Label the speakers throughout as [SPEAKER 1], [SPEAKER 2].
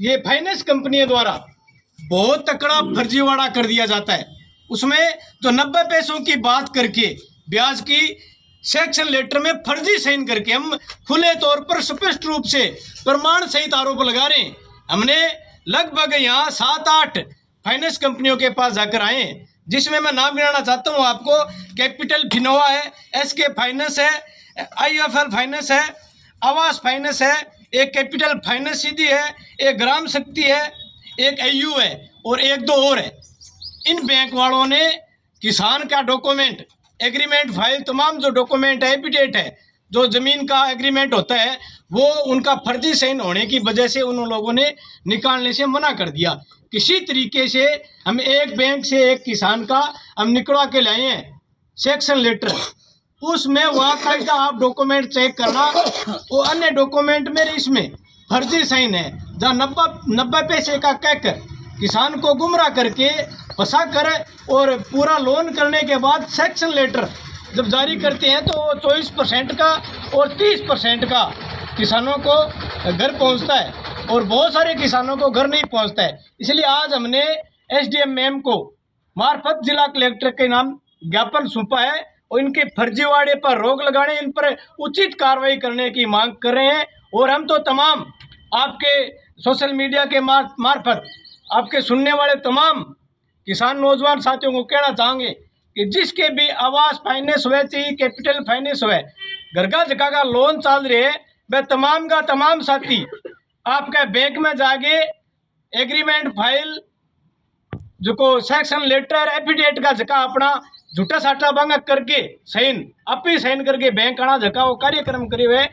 [SPEAKER 1] ये फाइनेंस कंपनियों द्वारा बहुत तकड़ा फर्जीवाड़ा कर दिया जाता है। उसमें जो 90 पैसों की बात करके ब्याज की सेक्शन लेटर में फर्जी साइन करके हम खुले तौर पर स्पष्ट रूप से प्रमाण सहित आरोप लगा रहे हैं। हमने लगभग यहाँ 7-8 फाइनेंस कंपनियों के पास जाकर आए हैं, जिसमें मैं नाम गिनाना चाहता हूँ आपको। कैपिटल फिनोवा है, एसके फाइनेंस है, IIFL फाइनेंस है, आवास फाइनेंस है, एक कैपिटल फाइनेंस सीधी है, एक ग्राम शक्ति है, एक AU है और एक दो और है। इन बैंक वालों ने किसान का डॉक्यूमेंट, एग्रीमेंट फाइल, तमाम जो डॉक्यूमेंट है, एफिडेविट है, जो ज़मीन का एग्रीमेंट होता है, वो उनका फर्जी साइन होने की वजह से उन लोगों ने निकालने से मना कर दिया। किसी तरीके से हम एक बैंक से एक किसान का हम निकलवा के लाए हैं सेक्शन लेटर, उसमें वहाँ का आप डॉक्यूमेंट चेक करना, वो अन्य डॉक्यूमेंट में इसमें फर्जी साइन है, जहाँ 90 पैसे का कहकर किसान को गुमराह करके फंसा कर और पूरा लोन करने के बाद सेक्शन लेटर जब जारी करते हैं तो 24% का और 30% का किसानों को घर पहुंचता है और बहुत सारे किसानों को घर नहीं पहुंचता है। इसलिए आज हमने SDM मैम को मार्फत जिला कलेक्टर के नाम ज्ञापन सौंपा है और इनके फर्जीवाड़े पर रोक लगाने, इन पर उचित कार्रवाई करने की मांग कर रहे हैं। और हम तो तमाम आपके सोशल मीडिया के मार्फत आपके सुनने वाले तमाम किसान नौजवान साथियों को कहना चाहेंगे कि जिसके भी आवास फाइनेंस हुए, चाहे कैपिटल फाइनेंस हुए, घर का जगह का लोन चल रहे, वह तमाम का तमाम साथी आपके बैंक में जाके एग्रीमेंट फाइल जो को सेक्शन लेटर, एफिडेविट का जगह अपना झूठा साटा बंग करके साइन आप ही साइन करके बैंक आना जगह वो कार्यक्रम करे हुए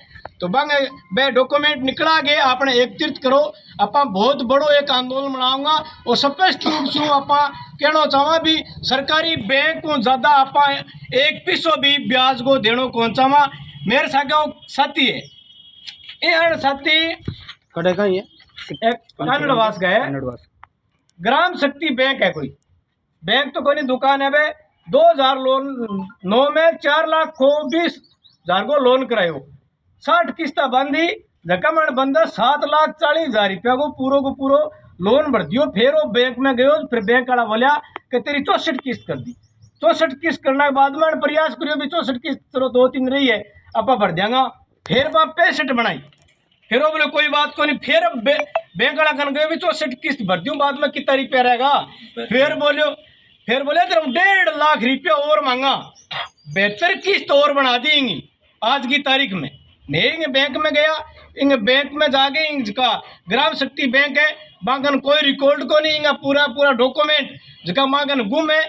[SPEAKER 1] तो बंग वे डॉक्यूमेंट निकला गए आपने एकत्रित करो। आप बहुत बड़ो एक आंदोलन बनाऊंगा और स्पष्ट रूप से आप कहना चाहवा भी सरकारी बैंक को ज़्यादा आप एक पैसों भी ब्याज को देना कौन चाहवा। मेरे साथी है ये साथी
[SPEAKER 2] कड़े का ही है,
[SPEAKER 1] एक कानड़वास का है, ग्राम शक्ति बैंक है, कोई बैंक तो कोई नहीं, दुकान है। वे 2009 में 4,20,000 को लोन करायो, 60 किस्ता बांधी, जकमण बंदा 7,40,000 रुपया को पूरो लोन भर दियो। फिर वो बैंक में गयो, फिर बैंक वाला बोलिया कि तेरी 64 किस्त कर दी। 64 किस्त करने के बाद में प्रयास करियो भी 64 किस्त चलो 2-3 रही है आप भर देंगा। फिर वह 65 बनाई, फिर वो बोले कोई बात को नहीं, फिर बैंक वाला कर गए भी 64 किस्त भर दूँ, बाद में कितना रुपया रहेगा। फिर बोले तेरे 1.5 लाख रुपया और मांगा, 72 किस्त और बना देंगी आज की तारीख में। मैं बैंक में गया, इंग बैंक में जाके इंका ग्राम शक्ति बैंक है, बागन कोई रिकॉर्ड को नहीं, इंगा पूरा डॉक्यूमेंट जगह मांगन गुम है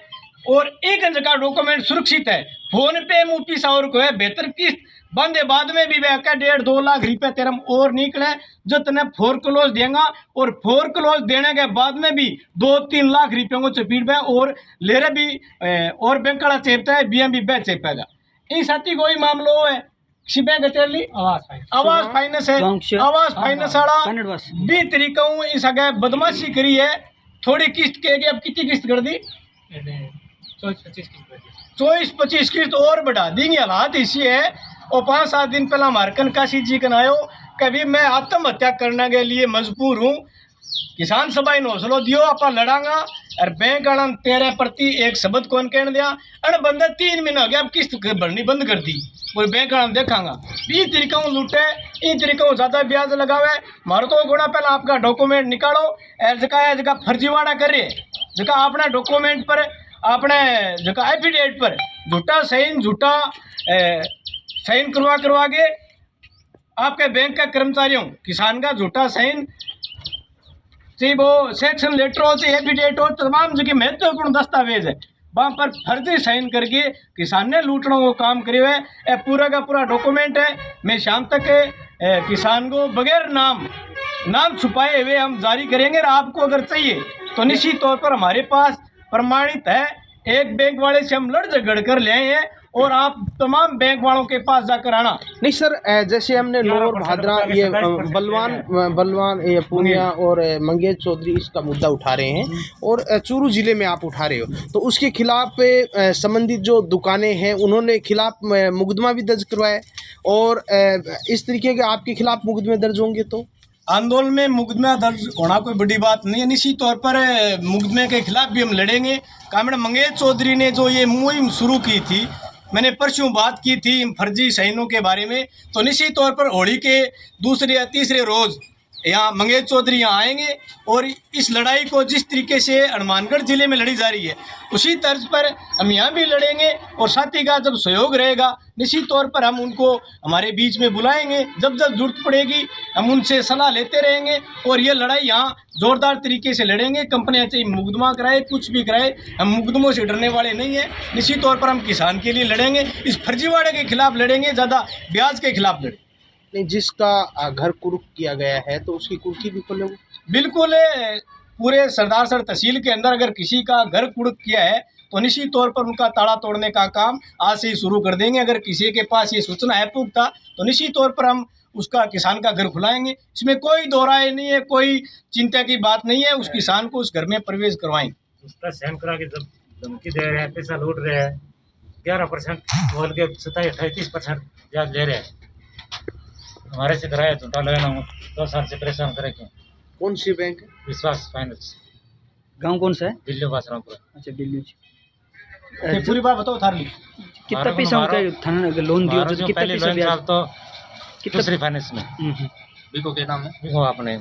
[SPEAKER 1] और एक जगह डॉक्यूमेंट सुरक्षित है। फोन पे मुपी सावर को है 72 किस्त बंदे, बाद में भी वह 1.5-2 लाख रुपया तेरा और निकले जो तने फोर क्लोज देगा और फोर क्लोज देने के बाद में भी 2-3 लाख रुपयों को चपीट पे और ले रहे भी और बैंक वाला चेपता है, BMB बैंक चेपेगा। इन साथी कोई मामलो है बैंक आवास फाइनेंस है, आवास फाइनेंस वाला भी तरीका हूँ इस आगे बदमाशी करी है। थोड़ी किस्त के अब कितनी किस्त कर दी, 24-25 किस्त और बढ़ा देंगे। हालात इसी है और 5-7 दिन पहला हमारे कनकाशी जी कन आयो कभी मैं आत्महत्या करने के लिए मजबूर हूँ। किसान सभा इन हौसलो दियो आप लड़ांगा और बैंक वाला तेरे प्रति एक शब्द कौन कहने दिया। अरे बंदा 3 महीना हो गया अब किस्त भरनी बंद कर दी और बैंक वाला देखांगा इस तरीका लूटे, इन तरीका ज़्यादा ब्याज लगावे। मारो तो गुणा पहले आपका डॉक्यूमेंट निकालो, जगह फर्जीवाड़ा कर रही है, जगह अपना डॉक्यूमेंट पर अपने जगह एफिडेविट पर झूठा साइन करवा के आपके बैंक का कर्मचारियों किसान का झूठा साइन, चाहे वो सेक्शन लेटर हो चाहे एफिडेविट हो, तमाम जगह महत्वपूर्ण दस्तावेज है वहाँ पर फर्जी साइन करके किसान ने लूटने को काम करे हुए। पूरा का पूरा डॉक्यूमेंट है। मैं शाम तक किसान को बगैर नाम छुपाए हुए हम जारी करेंगे। और आपको अगर चाहिए तो निश्चित तौर पर हमारे पास प्रमाणित है, एक बैंक वाले से हम लड़ झगड़ कर ले आए हैं और आप तमाम बैंक वालों के पास जाकर आना।
[SPEAKER 2] नहीं सर, जैसे हमने नौर भादरा ये बलवान ये पूर्णिया और मंगेश चौधरी इसका मुद्दा उठा रहे हैं और चूरू जिले में आप उठा रहे हो, तो उसके खिलाफ संबंधित जो दुकानें हैं उन्होंने खिलाफ मुकदमा भी दर्ज करवाया और इस तरीके के आपके खिलाफ मुकदमे दर्ज होंगे तो
[SPEAKER 1] आंदोलन में मुकदमा दर्ज होना कोई बड़ी बात नहीं है। निश्चित तौर पर मुकदमे के खिलाफ भी हम लड़ेंगे। कामरेड मंगेश चौधरी ने जो ये मुहिम शुरू की थी, मैंने परसों बात की थी फर्जी साइनों के बारे में, तो निश्चित तौर पर होली के दूसरे या तीसरे रोज़ यहाँ मंगेश चौधरी यहाँ आएंगे और इस लड़ाई को जिस तरीके से हनुमानगढ़ ज़िले में लड़ी जा रही है उसी तर्ज पर हम यहाँ भी लड़ेंगे। और साथी का जब सहयोग रहेगा निश्चित तौर पर हम उनको हमारे बीच में बुलाएंगे, जब जब जरूरत पड़ेगी हम उनसे सलाह लेते रहेंगे और ये लड़ाई यहाँ ज़ोरदार तरीके से लड़ेंगे। कंपनियाँ चाहे मुकदमा कराए, कुछ भी कराए, हम मुकदमों से डरने वाले नहीं हैं। निश्चित तौर पर हम किसान के लिए लड़ेंगे, इस फर्जीवाड़े के खिलाफ लड़ेंगे, ज़्यादा ब्याज के खिलाफ लड़ेंगे।
[SPEAKER 2] नहीं, जिसका घर कुर्क किया गया है तो उसकी कुर्की भी खोलेंगे?
[SPEAKER 1] बिल्कुल, पूरे सरदारसर तहसील के अंदर अगर किसी का घर कुड़क किया है तो निश्चित तौर पर उनका ताला तोड़ने का काम आज से ही शुरू कर देंगे। अगर किसी के पास ये सूचना है पुख्ता तो निश्चित तौर पर हम उसका किसान का घर खुलाएंगे। इसमें कोई दो राय नहीं है, कोई चिंता की बात नहीं है। उस किसान को उस घर में प्रवेश करवाएंगे।
[SPEAKER 3] उसका सहन करा के जब धमकी दे रहे हैं, पैसा लूट रहे हैं, 11% बोल के 27-38% ब्याज ले रहे हैं। हमारे से कराया झूठा लगाना, 2 साल से परेशान करे क्यों?
[SPEAKER 2] कौन सी बैंक है?
[SPEAKER 3] विश्वास फाइनेंस।
[SPEAKER 4] गांव कौन सा है?
[SPEAKER 3] दिल्ली बासरामपुर।
[SPEAKER 4] अच्छा, दिल्ली।
[SPEAKER 1] ये पूरी बात बताओ थारली।
[SPEAKER 4] कितना पैसा उनका थाना लोन दिया तो कितना पैसा ब्याज?
[SPEAKER 3] तो
[SPEAKER 4] कितना
[SPEAKER 3] दूसरी फाइनेंस में
[SPEAKER 2] बिको के नाम है?
[SPEAKER 3] वो अपने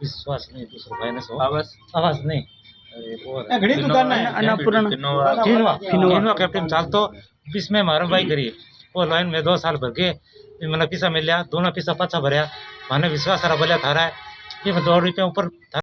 [SPEAKER 3] विश्वास नहीं, दूसरा फाइनेंस हो। आवाज नहीं,
[SPEAKER 1] घड़ी दुकान है
[SPEAKER 4] अन्नपूर्णा
[SPEAKER 3] फिनोवा कैप्टन चाल तो 20 में हमारा भाई करी वो लाइन में 2 साल भर के मैंने पैसा मिल लिया, दोनों पैसा पाछा भरया, मैंने विश्वास बोलिया थारा है ये 2 रुपये ऊपर